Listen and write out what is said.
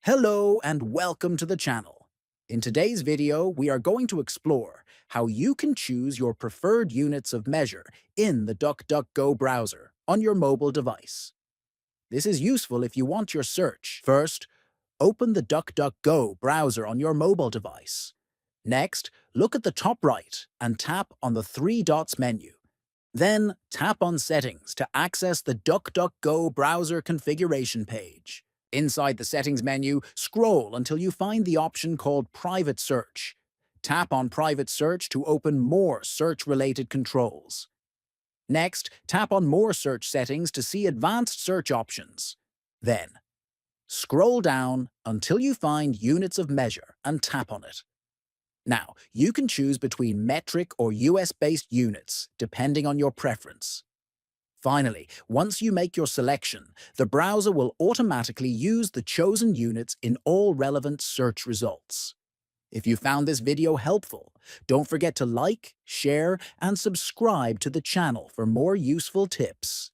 Hello and welcome to the channel. In today's video, we are going to explore how you can choose your preferred units of measure in the DuckDuckGo browser on your mobile device. This is useful if you want your search. First, open the DuckDuckGo browser on your mobile device. Next, look at the top right and tap on the three dots menu. Then, tap on Settings to access the DuckDuckGo browser configuration page. Inside the Settings menu, scroll until you find the option called Private Search. Tap on Private Search to open more search-related controls. Next, tap on More Search Settings to see advanced search options. Then, scroll down until you find Units of Measure and tap on it. Now, you can choose between metric or US-based units, depending on your preference. Finally, once you make your selection, the browser will automatically use the chosen units in all relevant search results. If you found this video helpful, don't forget to like, share, and subscribe to the channel for more useful tips.